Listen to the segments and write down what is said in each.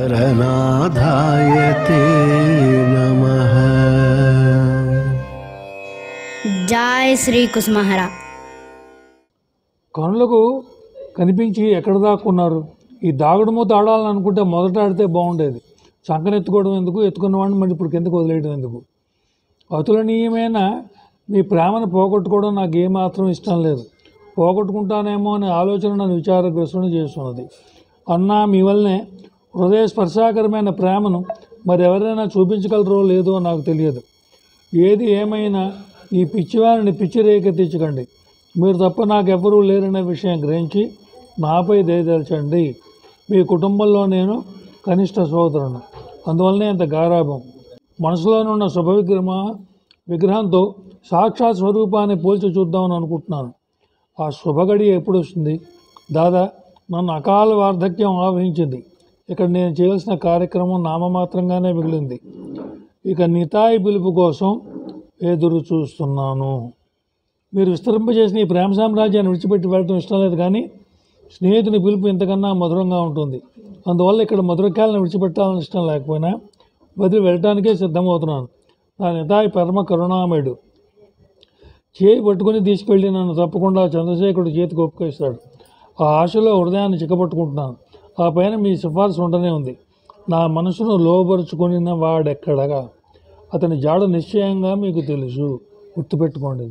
హరనాథాయ తే నమః. జై శ్రీ కుసుమహర. కనులకు కనిపించి ఎక్కడ దాక్కున్నారు? ఈ దాగుడు మూత ఆడాలని అనుకుంటే మొదట ఆడితే బాగుండేది. చంకనెత్తుకోవడం ఎందుకు, ఎత్తుకున్నవాడిని మరి ఇప్పుడు కిందకు వదిలేయడం ఎందుకు? అతులనీయమైన మీ ప్రేమను పోగొట్టుకోవడం నాకు ఏమాత్రం ఇష్టం లేదు. పోగొట్టుకుంటానేమో అనే ఆలోచన నన్ను విచారగ్రస్తుని చేస్తున్నది. అన్నా, మీ వల్లనే హృదయ స్పర్శాకరమైన ప్రేమను మరెవరైనా చూపించగలరో లేదో నాకు తెలియదు. ఏది ఏమైనా ఈ పిచ్చివారిని పిచ్చి రేకెత్తించకండి. మీరు తప్ప నాకెవ్వరూ లేరనే విషయం గ్రహించి నాపై దయదలచండి. మీ కుటుంబంలో నేను కనిష్ట సోదరును, అందువల్లనే అంత గారాభం. మనసులోనున్న శుభ విగ్రహంతో సాక్షాత్ స్వరూపాన్ని పోల్చి చూద్దామని అనుకుంటున్నాను. ఆ శుభగడి ఎప్పుడు వస్తుంది? దాదా, నన్ను అకాల వార్ధక్యం ఆవహించింది. ఇక్కడ నేను చేయాల్సిన కార్యక్రమం నామమాత్రంగానే మిగిలింది. ఇక నితాయి పిలుపు కోసం ఎదురు చూస్తున్నాను. మీరు విస్తరింపజేసిన ఈ ప్రేమ సామ్రాజ్యాన్ని విడిచిపెట్టి వెళ్ళడం ఇష్టం లేదు, కానీ స్నేహితుని పిలుపు ఇంతకన్నా మధురంగా ఉంటుంది. అందువల్ల ఇక్కడ మధురకాలను విడిచిపెట్టాలని ఇష్టం లేకపోయినా వదిలి వెళ్ళటానికే సిద్ధమవుతున్నాను. నా నితాయి పరమ కరుణామయుడు. చేయి పట్టుకుని తీసుకెళ్ళి నన్ను తప్పకుండా చంద్రశేఖరుడు చేతికి ఒప్పుకేస్తాడు. ఆ ఆశలో హృదయాన్ని చిక్కపట్టుకుంటున్నాను. ఆ పైన మీ సిఫార్సు ఉండనే ఉంది. నా మనసును లోబరుచుకుని వాడెక్కడగా అతని జాడ నిశ్చయంగా మీకు తెలుసు. గుర్తుపెట్టుకోండి.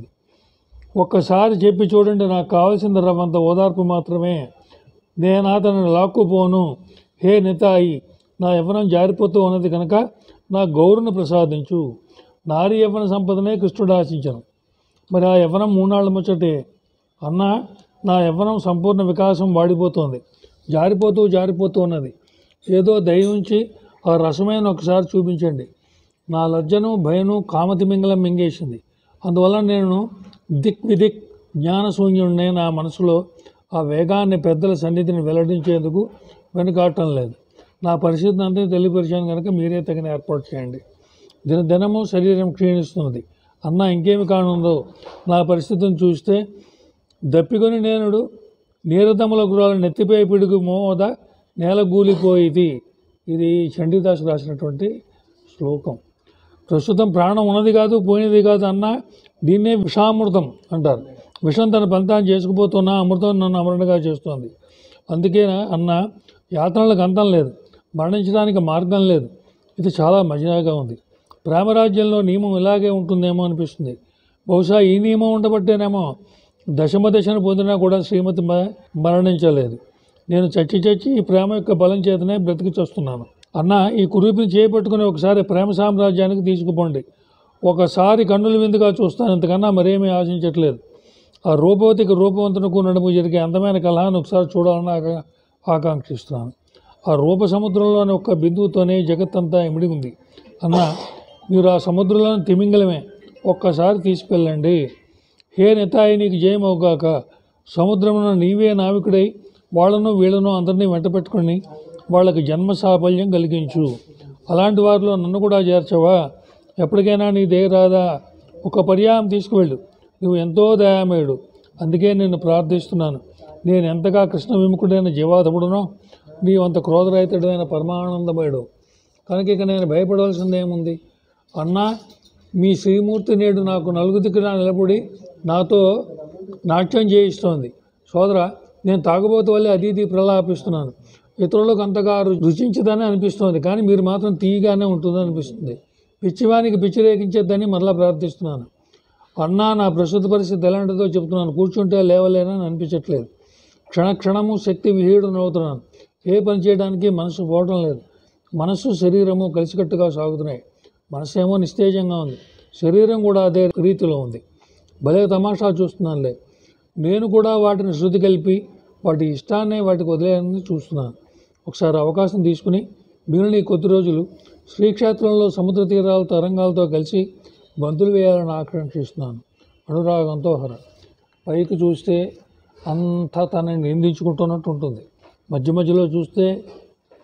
ఒక్కసారి చెప్పి చూడండి. నాకు కావాల్సింది రవ్వంత ఓదార్పు మాత్రమే. నేను అతనిని లాక్కుపోను. హే నితాయి, నా యవ్వనం జారిపోతూ ఉన్నది కనుక నా గౌరును ప్రసాదించు. నారీ యవ్వన సంపదనే కృష్ణుడు ఆశించను. మరి ఆ యవ్వనం మూనాళ్ళ ముచ్చటే. అన్నా, నా యవ్వనం సంపూర్ణ వికాసం వాడిపోతోంది. జారిపోతూ ఉన్నది. ఏదో దయ ఉంచి ఆ రసమైన ఒకసారి చూపించండి. నా లజ్జను భయను కామతిమింగళం మింగేసింది. అందువల్ల నేను విదిక్ జ్ఞానశూన్యుడినే. నా మనసులో ఆ వేగాన్ని పెద్దల సన్నిధిని వెల్లడించేందుకు వెనుకాడటం లేదు. నా పరిస్థితిని అంతా తెలియపరిచాను కనుక మీరే తగిన ఏర్పాటు చేయండి. దినదినము శరీరం క్షీణిస్తున్నది. అన్న, ఇంకేమి కానుందో? నా పరిస్థితిని చూస్తే దప్పికొని నేనుడు నీరదముల గురాలు నెత్తిపై పిడుగు మోద నేల గూలిపోయిది. ఇది చండీదాసు రాసినటువంటి శ్లోకం. ప్రస్తుతం ప్రాణం ఉన్నది కాదు, పోయినది కాదు అన్న. దీన్నే విషామృతం అంటారు. విషం తన పంతాన్ని చేసుకుపోతున్న అమృతం నన్ను అమరణగా చేస్తోంది. అందుకే అన్న, యాతనలకు అంతం లేదు, మరణించడానికి మార్గం లేదు. ఇది చాలా మజాగా ఉంది. ప్రేమరాజ్యంలో నియమం ఇలాగే ఉంటుందేమో అనిపిస్తుంది. బహుశా ఈ నియమం ఉండబట్టేనేమో దశను పొందినా కూడా శ్రీమతి మరణించలేదు. నేను చచ్చి ఈ ప్రేమ యొక్క బలం చేతనే బ్రతికి చూస్తున్నాను. అన్న, ఈ కురూపిని చేపట్టుకుని ఒకసారి ప్రేమ సామ్రాజ్యానికి తీసుకుపోండి. ఒకసారి కన్నుల విందుగా చూస్తాను, ఇంతకన్నా మరేమీ ఆశించట్లేదు. ఆ రూపవతికి రూపవంతునకు నడుము జరిగే అందమైన కలహాన్ని ఒకసారి చూడాలని ఆకాంక్షిస్తున్నాను. ఆ రూప సముద్రంలోని ఒక్క బిందువుతోనే జగత్తంతా ఇమిడి ఉంది. అన్న, మీరు ఆ సముద్రంలోని తిమింగలమే. ఒక్కసారి తీసుకెళ్ళండి. హే నితాయి, నీకు జయమవుగాక. సముద్రమున నీవే నావికుడై వాళ్ళను వీళ్ళను అందరినీ వెంట పెట్టుకుని వాళ్ళకి జన్మ సాఫల్యం కలిగించు. అలాంటి వారిలో నన్ను కూడా చేర్చవా? ఎప్పటికైనా నీ దయ రాదా? ఒక పర్యాయం తీసుకువెళ్ళు. నువ్వు ఎంతో దయామయుడు, అందుకే నిన్ను ప్రార్థిస్తున్నాను. నేను ఎంతగా కృష్ణ విముఖుడైన జీవాధముడునో నీవు అంత క్రోధరహితుడైన పరమానందమయుడు. కనుక ఇక నేను భయపడవలసిందేముంది? అన్నా, మీ శ్రీమూర్తి నేడు నాకు నలుగుదిక్కున నిలబడి నాతో నాట్యం చేయిస్తోంది. సోదరా, నేను తాగుబోతు వల్లే అది ప్రలాపిస్తున్నాను. ఇతరులకు అంతగా రుచించదని అనిపిస్తోంది, కానీ మీరు మాత్రం తీయగానే ఉంటుందని అనిపిస్తుంది. పిచ్చివానికి పిచ్చి రేకించేద్దని మరలా ప్రార్థిస్తున్నాను. అన్నా, నా ప్రస్తుత పరిస్థితి ఎలాంటిదో చెప్తున్నాను. కూర్చుంటే లేవలేనని అనిపించట్లేదు. క్షణక్షణము శక్తి విహీడునవుతున్నాను. ఏ పని చేయడానికి మనసు పోవటం లేదు. మనస్సు శరీరము కలిసికట్టుగా సాగుతున్నాయి. మనసు ఏమో నిస్తేజంగా ఉంది, శరీరం కూడా అదే రీతిలో ఉంది. భలే తమాషా చూస్తున్నానులే. నేను కూడా వాటిని శృతి కలిపి వాటి ఇష్టాన్నే వాటికి వదిలేయాలని చూస్తున్నాను. ఒకసారి అవకాశం తీసుకుని మీరు నీ కొద్ది రోజులు శ్రీక్షేత్రంలో సముద్ర తీరాల తరంగాలతో కలిసి బంతులు వేయాలని ఆకాంక్షిస్తున్నాను. అనురాగంతో హర. పైకి చూస్తే అంతా తనని నిందించుకుంటున్నట్టు ఉంటుంది. మధ్య మధ్యలో చూస్తే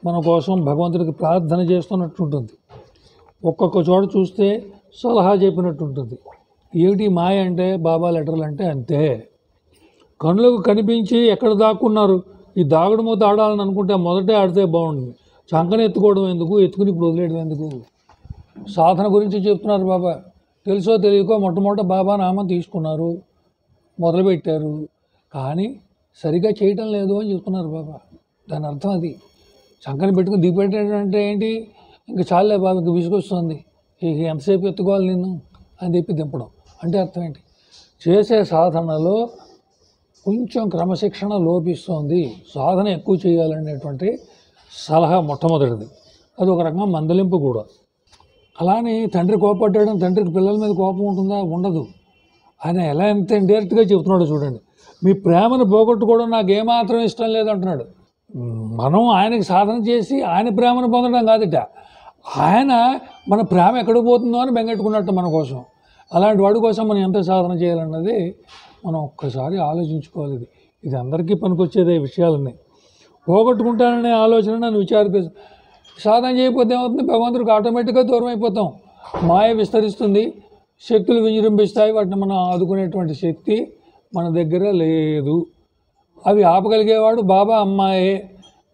మన కోసం భగవంతుడికి ప్రార్థన చేస్తున్నట్టు ఉంటుంది. ఒక్కొక్క చోట చూస్తే సలహా చెప్పినట్టు ఉంటుంది. ఏమిటి మాయ అంటే? బాబా లెటర్లు అంటే అంతే. కనులకు కనిపించి ఎక్కడ దాక్కున్నారు? ఈ దాగుడు మూత ఆడాలని అనుకుంటే మొదటే ఆడితే బాగుంటుంది. చంకన ఎత్తుకోవడం ఎందుకు, ఎత్తుకుని ఇప్పుడు వదిలేయడం ఎందుకు? సాధన గురించి చెప్తున్నారు బాబా. తెలుసో తెలియకో మొట్టమొదట బాబా నామం తీసుకున్నారు, మొదలుపెట్టారు, కానీ సరిగా చేయటం లేదు అని చెప్తున్నారు బాబా. దాని అర్థం అది. చంకన పెట్టుకుని దిగిపెట్టడం అంటే ఏంటి? ఇంకా చాలే బాబా, ఇంక విసుగొస్తుంది, ఇక ఎంతసేపు ఎత్తుకోవాలి నిన్ను అని చెప్పి దింపడం అంటే అర్థం ఏంటి? చేసే సాధనలో కొంచెం క్రమశిక్షణ లోపిస్తుంది, సాధన ఎక్కువ చేయాలనేటువంటి సలహా మొట్టమొదటిది. అది ఒక రకంగా మందలింపు కూడా. అలానే తండ్రి కోపడ్డాడు, తండ్రికి పిల్లల మీద కోపం ఉంటుందా? ఉండదు. ఆయన ఎలా ఎంత ఇండైరెక్ట్గా చెబుతున్నాడు చూడండి. మీ ప్రేమను పోగొట్టుకోవడం నాకు ఏమాత్రం ఇష్టం లేదంటున్నాడు. మనం ఆయనకి సాధన చేసి ఆయన ప్రేమను పొందడం కాదుట, ఆయన మన ప్రేమ ఎక్కడికి పోతుందో అని బెంగెట్టుకున్నట్టు మన కోసం. అలాంటి వాడి కోసం మనం ఎంత సాధన చేయాలన్నది మనం ఒక్కసారి ఆలోచించుకోవాలి. ఇది అందరికీ పనికొచ్చేదే విషయాలన్నీ. పోగొట్టుకుంటాననే ఆలోచన నన్ను విచారిస్తుంది. సాధన చేయకపోతే ఏమవుతుంది? భగవంతుడికి ఆటోమేటిక్గా దూరం అయిపోతాం. మాయ విస్తరిస్తుంది, శక్తులు విజృంభిస్తాయి, వాటిని మనం ఆదుకునేటువంటి శక్తి మన దగ్గర లేదు. అవి ఆపగలిగేవాడు బాబా అమ్మాయే.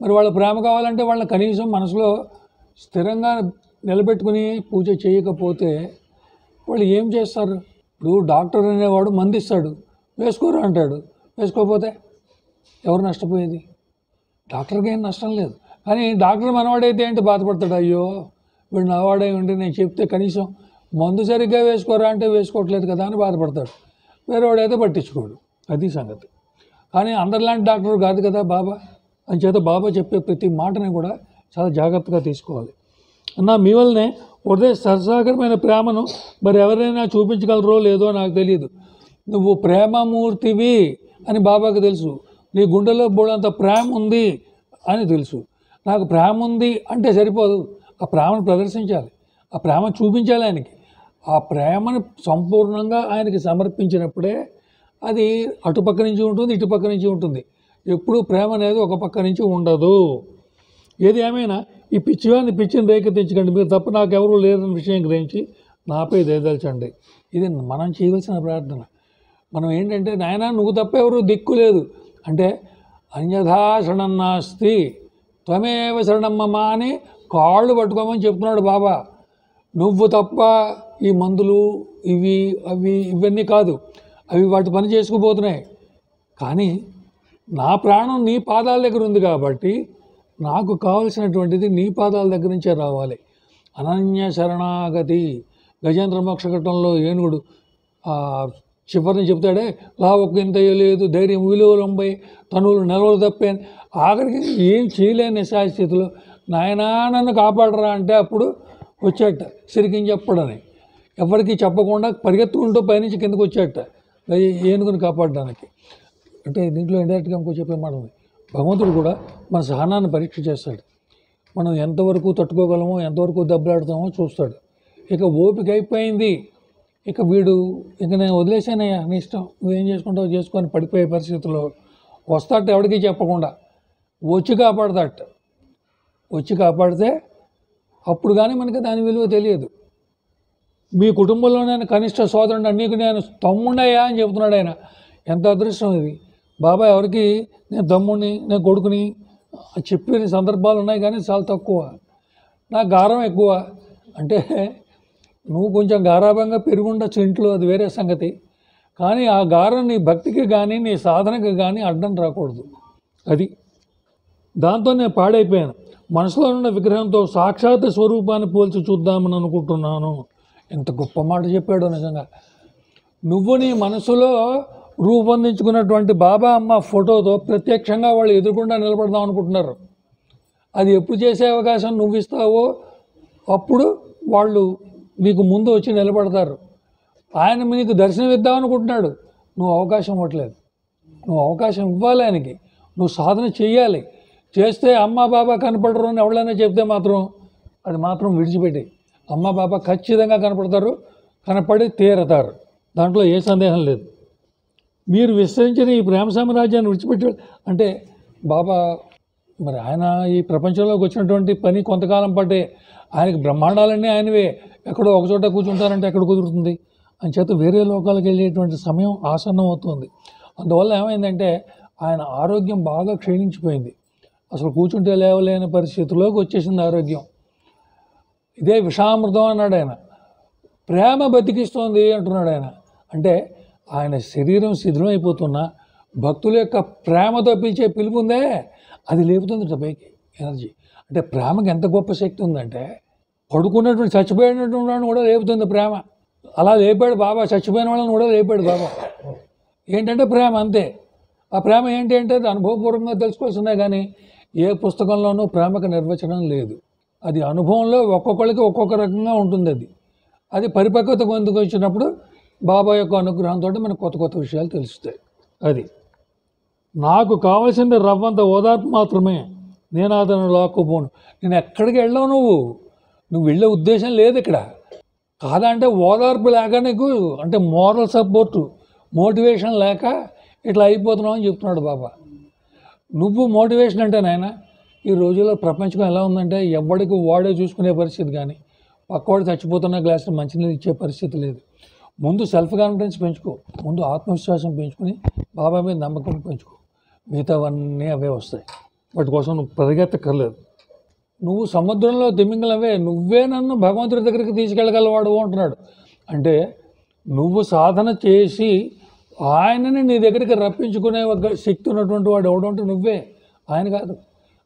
మరి వాళ్ళ ప్రేమ కావాలంటే వాళ్ళని కనీసం మనసులో స్థిరంగా నిలబెట్టుకుని పూజ చేయకపోతే వాళ్ళు ఏం చేస్తారు? ఇప్పుడు డాక్టర్ అనేవాడు మందు ఇస్తాడు, వేసుకోరు అంటాడు, వేసుకోకపోతే ఎవరు నష్టపోయేది? డాక్టర్కి ఏం నష్టం లేదు. కానీ డాక్టర్ మనవాడైతే ఏంటి బాధపడతాడు? అయ్యో వీడు నావాడై ఉండి నేను చెప్తే కనీసం మందు సరిగ్గా వేసుకోరా అంటే వేసుకోవట్లేదు కదా అని బాధపడతాడు. వేరేవాడైతే పట్టించుకోడు. అది సంగతి. కానీ అందరిలాంటి డాక్టర్ కాదు కదా బాబా. అంచేత బాబా చెప్పే ప్రతి మాటని కూడా చాలా జాగ్రత్తగా తీసుకోవాలి. అన్నా మీ వల్లనే ఉదయ సరసాగరమైన ప్రేమను మరి ఎవరైనా చూపించగలరో లేదో నాకు తెలియదు. నువ్వు ప్రేమమూర్తివి అని బాబాకి తెలుసు. నీ గుండెలో బోడంత ప్రేమ ఉంది అని తెలుసు. నాకు ప్రేమ ఉంది అంటే సరిపోదు, ఆ ప్రేమను ప్రదర్శించాలి, ఆ ప్రేమ చూపించాలి ఆయనకి. ఆ ప్రేమను సంపూర్ణంగా ఆయనకి సమర్పించినప్పుడే అది అటుపక్క నుంచి ఉంటుంది, ఇటుపక్క నుంచి ఉంటుంది. ఎప్పుడూ ప్రేమ అనేది ఒక పక్క నుంచి ఉండదు. ఏది ఏమైనా ఈ పిచ్చివాడిని పిచ్చిని రేకెత్తించకండి, మీరు తప్ప నాకెవరూ లేరన్న విషయం గ్రహించి నాపై దయదల్చండి. ఇది మనం చేయవలసిన ప్రార్థన. మనం ఏంటంటే, నాయనా నువ్వు తప్ప ఎవరు దిక్కు లేదు అంటే అన్యథా శరణం నాస్తి త్వమేవ శరణం మమ అని కాళ్ళు పట్టుకోమని చెప్తున్నాడు బాబా. నువ్వు తప్ప ఈ మందులు ఇవి అవి ఇవన్నీ కాదు, అవి వాటి పని చేసుకుపోతున్నాయి. కానీ నా ప్రాణం నీ పాదాల దగ్గర ఉంది కాబట్టి నాకు కావలసినటువంటిది నీ పాదాల దగ్గర నుంచే రావాలి. అనన్య శరణాగతి. గజేంద్ర మోక్ష ఘట్టంలో ఏనుగుడు చివరిని చెప్తాడే, లావకు ఇంత లేదు, ధైర్యం విలువలంపై తనువులు నెలవులు తప్పే. ఆఖరికి ఏం చేయలేని నిశాస్థితిలో నాయనా నన్ను కాపాడరా అంటే అప్పుడు వచ్చేట సిరికిని చెప్పడని, ఎవరికి చెప్పకుండా పరిగెత్తుకుంటూ పైనుంచి కిందకు వచ్చేట ఏనుగుని కాపాడడానికి. అంటే దీంట్లో ఇండైరెక్ట్గా ఇంకో చెప్పే మాట ఉంది. భగవంతుడు కూడా మన సహనాన్ని పరీక్ష చేస్తాడు. మనం ఎంతవరకు తట్టుకోగలమో, ఎంతవరకు దెబ్బలాడుతామో చూస్తాడు. ఇక ఓపిక అయిపోయింది, ఇక వీడు ఇక నేను వదిలేసానయ్యా, నీ ఇష్టం, నువ్వేం చేసుకుంటావు చేసుకొని పడిపోయే పరిస్థితుల్లో వస్తాట, ఎవరికి చెప్పకుండా వచ్చి కాపాడతాట. వచ్చి కాపాడితే అప్పుడు కానీ మనకి దాని విలువ తెలియదు. మీ కుటుంబంలో నేను కనిష్ట సోదరుడు, నీకు నేను తమ్ముడయ్యా అని చెప్తున్నాడు ఆయన. ఎంత అదృష్టం ఇది. బాబా ఎవరికి నేను తమ్ముడిని, నేను కొడుకుని చెప్పిన సందర్భాలు ఉన్నాయి, కానీ చాలా తక్కువ. నాకు గారం ఎక్కువ. అంటే నువ్వు కొంచెం గారాభంగా పెరుగుండొచ్చు ఇంట్లో, అది వేరే సంగతి. కానీ ఆ గారం నీ భక్తికి కానీ నీ సాధనకి కానీ అడ్డం రాకూడదు. అది దాంతో నేను పాడైపోయాను. మనసులో ఉన్న విగ్రహంతో సాక్షాత్ స్వరూపాన్ని పోల్చి చూద్దామని అనుకుంటున్నాను. ఎంత గొప్ప మాట చెప్పాడో నిజంగా. నువ్వు నీ మనసులో రూపొందించుకున్నటువంటి బాబా అమ్మ ఫోటోతో ప్రత్యక్షంగా వాళ్ళు ఎదురుకుండా నిలబడదాం అనుకుంటున్నారు. అది ఎప్పుడు చేసే అవకాశం నువ్వు ఇస్తావో అప్పుడు వాళ్ళు నీకు ముందు వచ్చి నిలబడతారు. ఆయన నీకు దర్శనం ఇద్దాం అనుకుంటున్నాడు, నువ్వు అవకాశం ఇవ్వట్లేదు. నువ్వు అవకాశం ఇవ్వాలి ఆయనకి. నువ్వు సాధన చెయ్యాలి. చేస్తే అమ్మ బాబా కనపడరు అని ఎవరైనా చెప్తే మాత్రం అది మాత్రం విడిచిపెట్టి, అమ్మ బాబా ఖచ్చితంగా కనపడతారు, కనపడి తీరతారు. దాంట్లో ఏ సందేహం లేదు. మీరు విస్తరించిన ఈ ప్రేమ సామ్రాజ్యాన్ని విడిచిపెట్టి అంటే బాబా మరి ఆయన ఈ ప్రపంచంలోకి వచ్చినటువంటి పని కొంతకాలం పట్టే, ఆయనకి బ్రహ్మాండాలన్నీ ఆయనవే. ఎక్కడో ఒకచోట కూర్చుంటారంటే ఎక్కడ కుదురుతుంది అని చేత వేరే లోకాలకు వెళ్ళేటువంటి సమయం ఆసన్నం అవుతుంది. అందువల్ల ఏమైందంటే ఆయన ఆరోగ్యం బాగా క్షీణించిపోయింది. అసలు కూర్చుంటే లేవలేని పరిస్థితిలోకి వచ్చేసింది ఆరోగ్యం. ఇదే విషామృతం అన్నాడు ఆయన. ప్రేమ బతికిస్తోంది అంటున్నాడు ఆయన. అంటే ఆయన శరీరం శిథిలం అయిపోతున్నా భక్తుల యొక్క ప్రేమతో పిలిచే పిలుపు ఉందే, అది లేపుతుంది పైకి ఎనర్జీ. అంటే ప్రేమకి ఎంత గొప్ప శక్తి ఉందంటే పడుకున్నటువంటి చచ్చిపోయినటువంటి వాడిని కూడా లేపుతుంది ప్రేమ. అలా లేపాడు బాబా, చచ్చిపోయిన వాళ్ళని కూడా లేపాడు బాబా. ఏంటంటే ప్రేమ, అంతే. ఆ ప్రేమ ఏంటి అంటే అది అనుభవపూర్వకంగా తెలుసుకోవాల్సిందే, కానీ ఏ పుస్తకంలోనూ ప్రేమకు నిర్వచనం లేదు. అది అనుభవంలో ఒక్కొక్కరికి ఒక్కొక్క రకంగా ఉంటుంది. అది పరిపక్వత పొందుకు వచ్చినప్పుడు బాబా యొక్క అనుగ్రహంతో మనకు కొత్త కొత్త విషయాలు తెలుస్తాయి. అది నాకు కావాల్సింది రవ్వంత ఓదార్పు మాత్రమే, నేను అతను లాక్కుపోను. నేను ఎక్కడికి వెళ్ళావు, నువ్వు వెళ్ళే ఉద్దేశం లేదు ఇక్కడ. కాదంటే ఓదార్పు లేక నీకు, అంటే మోరల్ సపోర్టు, మోటివేషన్ లేక ఇట్లా అయిపోతున్నావు అని చెప్తున్నాడు బాబా. నువ్వు మోటివేషన్ అంటే నాయన, ఈ రోజుల్లో ప్రపంచం ఎలా ఉందంటే ఎవడికి వాడే చూసుకునే పరిస్థితి, కానీ పక్కవాడు చచ్చిపోతున్న గ్లాసులు మంచినీళ్ళు ఇచ్చే పరిస్థితి లేదు. ముందు సెల్ఫ్ కాన్ఫిడెన్స్ పెంచుకో, ముందు ఆత్మవిశ్వాసం పెంచుకొని బాబా మీద నమ్మకం పెంచుకో, మిగతావన్నీ అవే వస్తాయి. వాటి కోసం నువ్వు పరిగెత్తక్కర్లేదు. నువ్వు సముద్రంలో తిమింగలవే, నువ్వే నన్ను భగవంతుడి దగ్గరికి తీసుకెళ్ళగలవాడు అంటున్నాడు. అంటే నువ్వు సాధన చేసి ఆయనని నీ దగ్గరికి రప్పించుకునే ఒక శక్తి ఉన్నటువంటి వాడు ఎవడంటే నువ్వే, ఆయన కాదు.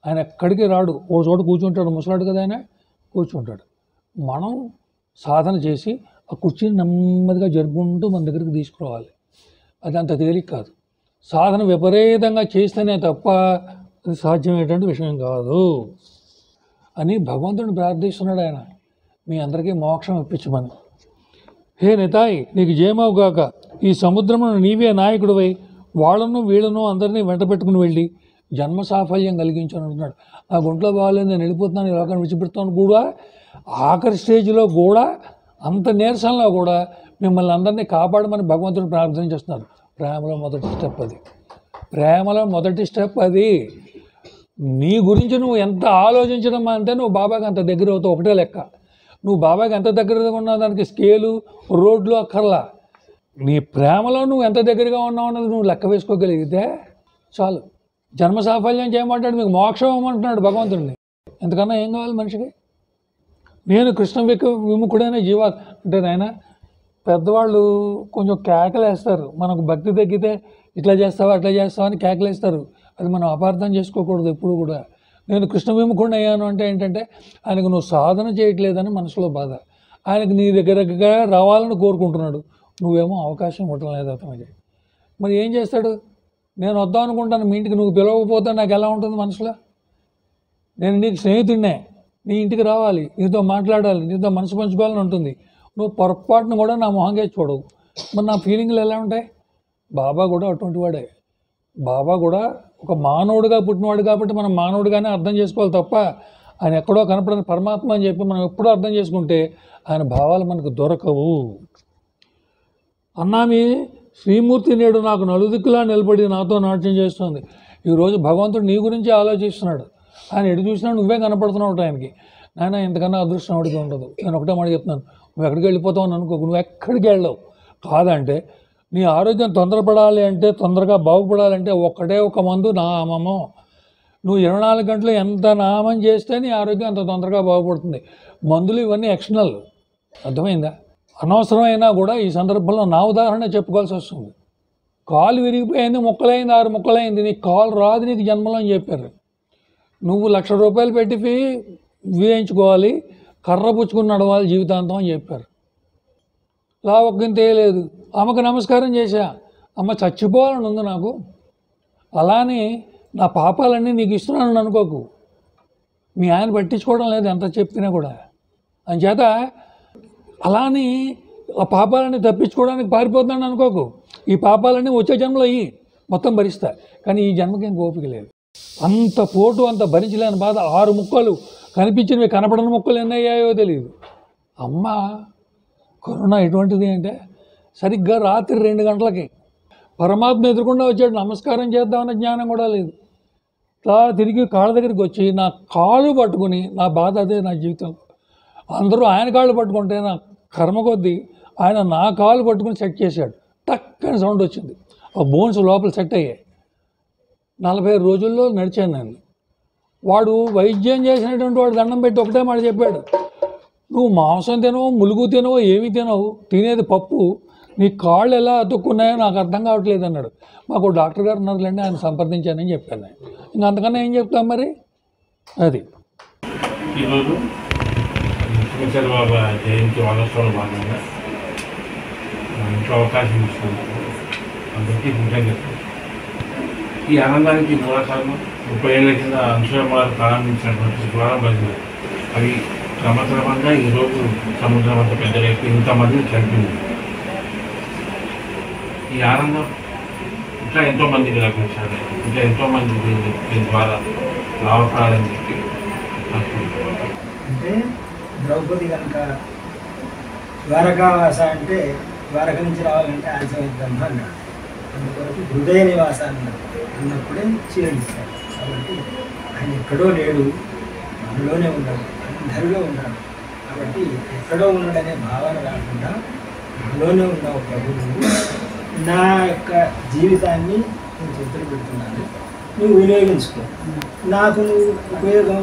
ఆయన ఎక్కడికి రాడు, ఓ చోట కూర్చుంటాడు. ముసలాడు కదా ఆయన, కూర్చుంటాడు. మనం సాధన చేసి ఆ కుర్చీని నెమ్మదిగా జరుపుకుంటూ మన దగ్గరికి తీసుకురావాలి. అది అంత తేలిక కాదు. సాధన విపరీతంగా చేస్తేనే తప్ప అది సాధ్యమయ్యేటువంటి విషయం కాదు అని భగవంతుడిని ప్రార్థిస్తున్నాడు ఆయన, మీ అందరికీ మోక్షం ఇప్పించమని. హే నితాయి, నీకు జయమవుగాక. ఈ సముద్రమును నీవే నాయకుడివై వాళ్ళను వీళ్ళను అందరినీ వెంట పెట్టుకుని వెళ్ళి జన్మ సాఫల్యం కలిగించని అంటున్నాడు. నా గుంట్లో బాగాలేదు, నేను వెళ్ళిపోతున్నాను, ఈ లోకాన్ని విడిచిపెడతాను కూడా ఆఖరి స్టేజ్లో కూడా, అంత నీరసంలో కూడా మిమ్మల్ని అందరినీ కాపాడమని భగవంతుడు ప్రార్థన చేస్తున్నారు. ప్రేమలో మొదటి స్టెప్ అది. ప్రేమలో మొదటి స్టెప్ అది. నీ గురించి నువ్వు ఎంత ఆలోచించడం అంటే నువ్వు బాబాకి అంత దగ్గర అవుతావు. ఒకటే లెక్క. నువ్వు బాబాకి ఎంత దగ్గరగా ఉన్నావు దానికి స్కేలు రోడ్లు అక్కర్లా. నీ ప్రేమలో నువ్వు ఎంత దగ్గరగా ఉన్నావు అన్నది నువ్వు లెక్క వేసుకోగలిగితే చాలు. జన్మ సాఫల్యం చేయమంటాడు, మీకు మోక్షం ఇవ్వమంటున్నాడు భగవంతుడిని. ఎంతకన్నా ఏం కావాలి మనిషికి? నేను కృష్ణ విముఖుడైన జీవా అంటే నాయన, పెద్దవాళ్ళు కొంచెం కేకలేస్తారు. మనకు భక్తి తగ్గితే ఇట్లా చేస్తావా అట్లా చేస్తావా అని కేకలేస్తారు. అది మనం అపార్థం చేసుకోకూడదు ఎప్పుడు కూడా. నేను కృష్ణ విముఖుడిని అయ్యాను అంటే ఏంటంటే ఆయనకు నువ్వు సాధన చేయట్లేదని మనసులో బాధ. ఆయనకు నీ దగ్గరగా రావాలని కోరుకుంటున్నాడు, నువ్వేమో అవకాశం ఇవ్వటం లేదు అతనికి. మరి ఏం చేస్తాడు? నేను వద్దాం అనుకుంటాను మీ ఇంటికి, నువ్వు పిలవకపోతే నాకు ఎలా ఉంటుంది మనసులో? నేను నీకు స్నేహితుడినే, నీ ఇంటికి రావాలి, నీతో మాట్లాడాలి, నీతో మనసు పంచుకోవాలని ఉంటుంది. నువ్వు పొరపాటును కూడా నా మొహంగా చూడవు. మరి నా ఫీలింగ్లు ఎలా ఉంటాయి? బాబా కూడా అటువంటి వాడే. బాబా కూడా ఒక మానవుడిగా పుట్టినవాడు కాబట్టి మనం మానవుడిగానే అర్థం చేసుకోవాలి తప్ప ఆయన ఎక్కడో కనపడని పరమాత్మ అని చెప్పి మనం ఎప్పుడో అర్థం చేసుకుంటే ఆయన భావాలు మనకు దొరకవు. అన్నామి శ్రీమూర్తి నేడు నాకు నలుదిక్కులా నిలబడి నాతో నాట్యం చేస్తుంది. ఈరోజు భగవంతుడు నీ గురించి ఆలోచిస్తున్నాడు. ఆయన ఎటు చూసినా నువ్వే కనపడుతున్నావు ఆయనకి. నాయన ఇంతకన్నా అదృష్టం వాడికి ఉండదు. నేను ఒకటే మాట చెప్తున్నాను, నువ్వు ఎక్కడికి వెళ్ళిపోతావు అని అనుకోకు. నువ్వు ఎక్కడికి వెళ్ళవు. కాదంటే నీ ఆరోగ్యం తొందరపడాలి అంటే, తొందరగా బాగుపడాలంటే ఒక్కటే ఒక మందు, నామము. నువ్వు 24 గంటలు ఎంత నామం చేస్తే నీ ఆరోగ్యం అంత తొందరగా బాగుపడుతుంది. మందులు ఇవన్నీ ఎక్స్టర్నల్. అర్థమైందా? అనవసరమైనా కూడా ఈ సందర్భంలో నా ఉదాహరణ చెప్పుకోవాల్సి వస్తుంది. కాలు విరిగిపోయింది, ముక్కలైంది, 6 ముక్కలైంది, నీకు కాలు రాదు నీకు జన్మలో అని చెప్పారు. నువ్వు ₹1,00,000 పెట్టి వేయించుకోవాలి, కర్ర పుచ్చుకుని నడవాలి జీవితాంతం అని చెప్పారు. ఒక్కింతే లేదు. అమ్మకు నమస్కారం చేశా, అమ్మ చచ్చిపోవాలని ఉంది నాకు, అలానే నా పాపాలన్నీ నీకు ఇస్తున్నాను అనుకోకు. మీ ఆయన పట్టించుకోవడం లేదు ఎంత చెప్పినా కూడా. అంచేత అలానే ఆ పాపాలన్నీ తప్పించుకోవడానికి పారిపోతున్నాను అనుకోకు. ఈ పాపాలన్నీ వచ్చే జన్మలో మొత్తం భరిస్తా, కానీ ఈ జన్మకి ఇంక ఓపిక లేదు. అంత పోటు, అంత భరించలేని బాధ. 6 ముక్కలు కనిపించినవి, కనపడని ముక్కలు ఎన్ని అయ్యాయో తెలియదు. అమ్మ కరుణ ఎటువంటిది అంటే సరిగ్గా రాత్రి 2 గంటలకి పరమాత్మ ఎదురుకుండా వచ్చాడు. నమస్కారం చేద్దామన్న జ్ఞానం కూడా లేదు. తిరిగి కాళ్ళ దగ్గరికి వచ్చి నా కాళ్ళు పట్టుకుని, నా బాధ అదే నా జీవితంలో. అందరూ ఆయన కాళ్ళు పట్టుకుంటే నా కర్మ కొద్దీ ఆయన నా కాళ్ళు పట్టుకుని సెట్ చేశాడు. టక్కని సౌండ్ వచ్చింది, ఆ బోన్స్ లోపల సెట్ అయ్యాయి. 40 రోజుల్లో నడిచాను నేను. వాడు వైద్యం చేసినటువంటి వాడు దండం పెట్టి ఒకటే మాట చెప్పాడు, నువ్వు మాంసం తినవు, ములుగు తినవు, ఏమి తినవు, తినేది పప్పు, నీ కాళ్ళు ఎలా అతుక్కున్నాయో నాకు అర్థం కావట్లేదు అన్నాడు. మాకు డాక్టర్ గారు ఉన్నారులేండి, ఆయన సంప్రదించానని చెప్పాను. ఇంకా అంతకన్నా ఏం చెప్తాం మరి. అది ఈరోజు బాబా జయంతి వారోత్సవాల భాగంగా ఇంట్లో అవకాశం ఇచ్చినందుకు అందరికీ కృతజ్ఞతలు. ఈ ఆనందానికి మూలకారణం 30 ఏళ్ల కింద అంశం వారు ప్రారంభించినటువంటి శుక్రవారం భజన. అవి క్రమక్రమంగా ఈరోజు సముద్రం అంత పెద్ద రేపు ఇంతమందిని చంపింది. ఈ ఆనందం ఇంకా ఎంతోమందికి లభించాలి, ఇంకా ఎంతోమంది దీని ద్వారా లాభపడాలని చెప్పి అంటే ద్రౌపది కనుక ద్వారకావాస అంటే ద్వారక నుంచి రావాలంటే ఆలస్యం బ్రహ్మ అన్నాడు. అందుకొరకు హృదయ నివాస అన్నాడు. అన్నప్పుడే చీరడిస్తాడు. కాబట్టి ఆయన ఎక్కడో లేడు, మనలోనే ఉన్నాడు, అందరిలో ఉన్నాడు. కాబట్టి ఎక్కడో ఉన్నాడనే భావన కాకుండా మనలోనే ఉన్న ఒక ప్రభువు నా యొక్క జీవితాన్ని నేను చేతులు పెడుతున్నాను, నువ్వు వినియోగించుకో, నాకు నువ్వు ఉపయోగం,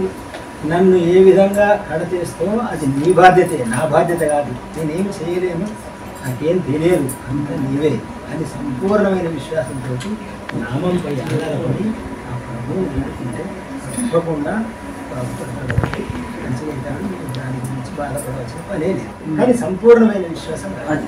నన్ను ఏ విధంగా కడతేస్తో అది నీ బాధ్యతే, నా బాధ్యత కాదు, నేనేం చేయలేను, నాకేం తెలియదు, అంత నీవే అని సంపూర్ణమైన విశ్వాసంతో నామంపై ఆధారపడి ఆ ప్రభువు నడుపుకుంటే తప్పకుండా బాగుపడతాడు. మంచిగా దాని గురించి బాధపడవలసిన పనే లేదు. కానీ సంపూర్ణమైన విశ్వాసం కాదు.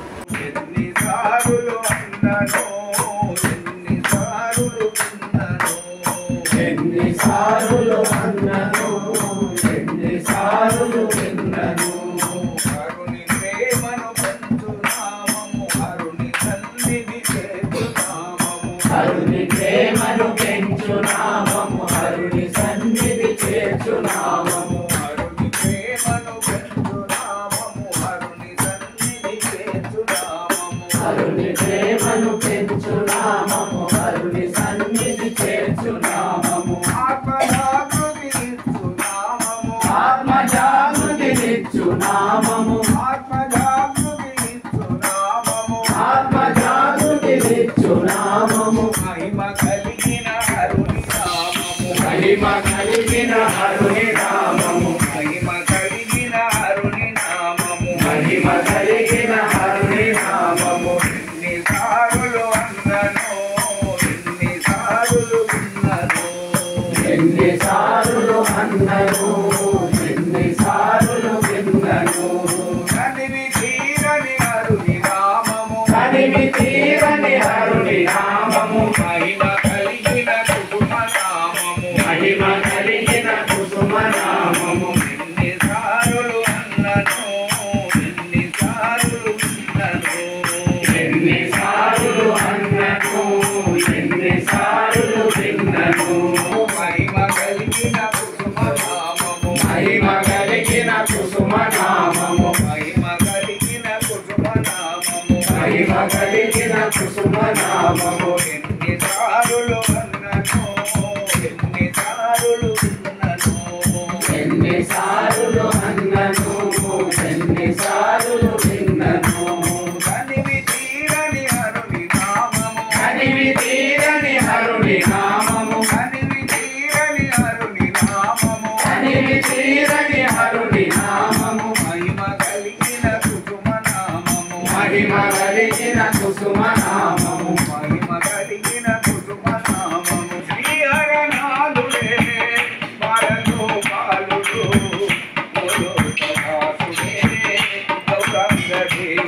Hey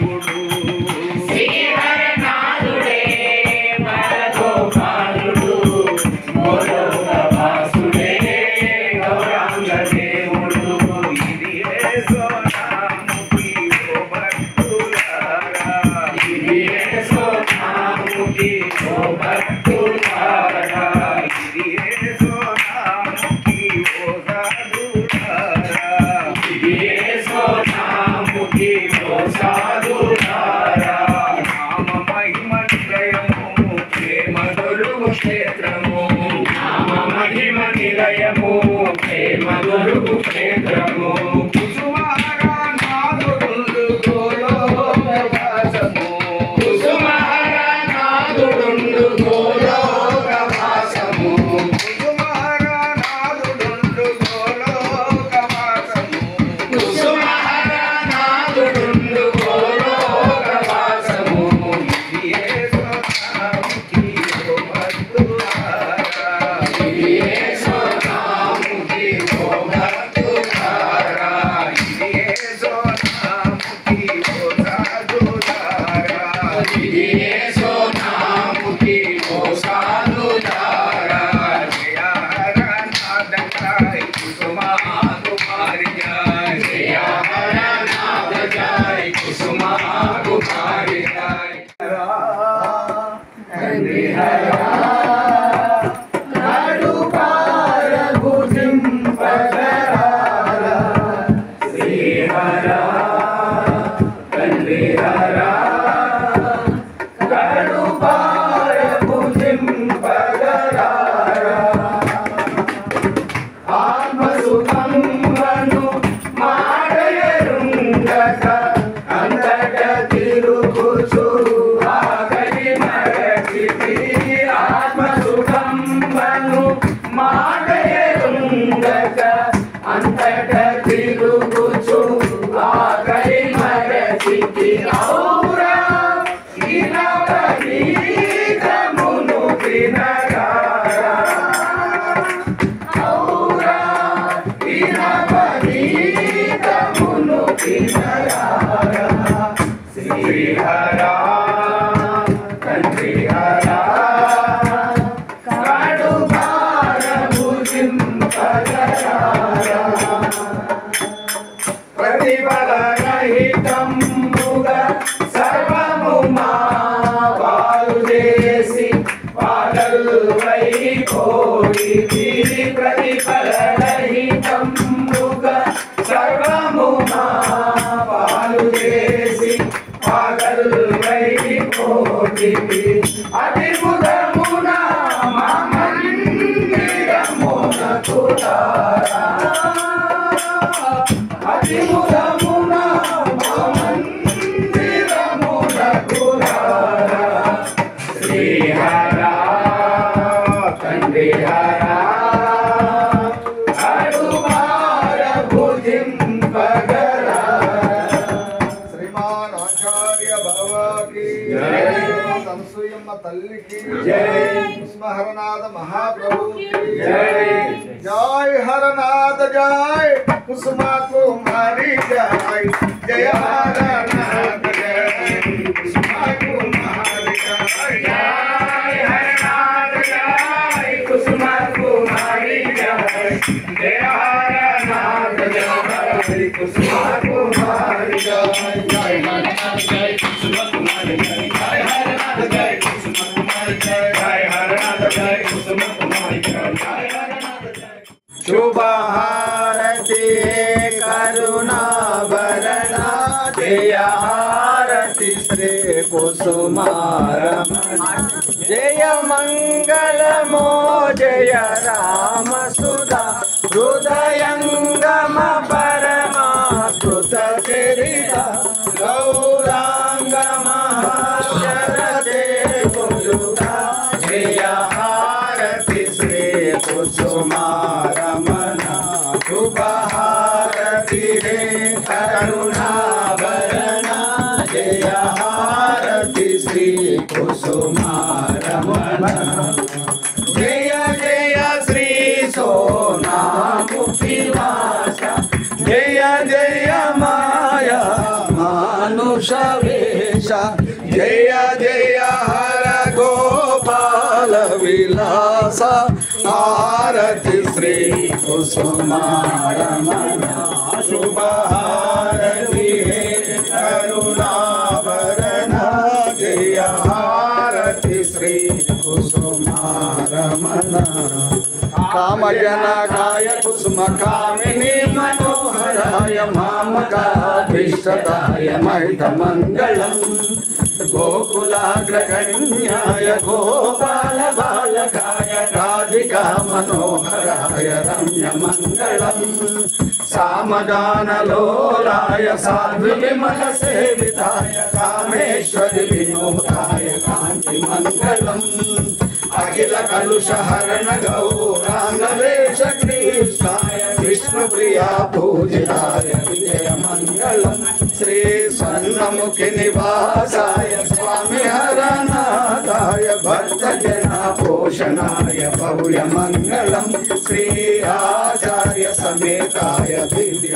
తిరుగుచు ఆకలి మరచితి ఔరా ఈనవనీతమును తినగారా ఔరా ఈనవనీతమును తినగారా శ్రీహరా తండ్రి హరా కాడు భారభుజింపగరారా ప్రతిఫలరహితముగా సర్వము మా పాలు చేసి పాగల్వైపోయి ప్రతిఫలరహితముగా సర్వము మా పాలు చేసి పాగల్వైపోయి అతిముదమున మా మందిరమునకు తారా అతిముదమున మా మందిరమునకు తారా శ్రీహరా తండ్రి హరా అడుమార భుజింపగరా శ్రీమాన్ ఆచార్య భవకి జై. అనసూయమ్మ తల్లికి జై. కుసుమహరనాథ మహాప్రభుకి జై. జై హరనాథ జై కుసుమ కుమారి జై జయ హరనాథ జై కుసుమ కుమారి జై జై హరనాథ జై కుసుమ కుమారి జై జయ హరనాథ జై కుసుమ కుమారి జై జై హరనాథ జై కుసుమ కుమారి జై జై హరనాథ జై కుసుమ కుమారి జై జై హరనాథ జై కుసుమ కుమారి జై జై హరనాథ జై శుభహారతి కరుణాభరణ జయ హారతి శ్రీ కుసుమారమణ జయ మంగళమో జయ రామ సుధా హృదయంగమ పరమాకృత చరిత గౌరాంగమ శరదే కులుగా జయ హారతి శ్రీ కుసుమారమణ శుభహారతి రే కరుణాభరణ జయ హారతి శ్రీ కుసుమారమణ జయ జయ శ్రీ సోనాముఖివాస జయ జయ మాయా మానుష వేష జయ జయ హర గోపాల విలాస హారతి శ్రీ కుసుమారమణ శుభహారతి హే కరుణాభరణ జయ హారతి శ్రీ కుసుమారమణ కామజనకాయ కుసుమ కామిని మనోహరాయ మామకాభీష్టదాయ మహితమంగళం గోకులాగ్రగణ్యాయ గోపాల బాలకాయ రాధికా మనోహరాయ రమ్యమంగళం సామగానలోలాయ సాధు విమల సేవితాయ కామేశ్వరి వినోదాయ కాంతి మంగళం అఖిల కలుష హరణ గౌరాంగవేష కృష్ణాయ విష్ణు ప్రియా పూజితాయ విజయ మంగళం శ్రీ స్వర్ణముఖి నివాసాయ స్వామి హరనాథాయ భక్త జన పోషణాయ భవ్య మంగళం శ్రీ ఆచార్య సమేతాయ దివ్య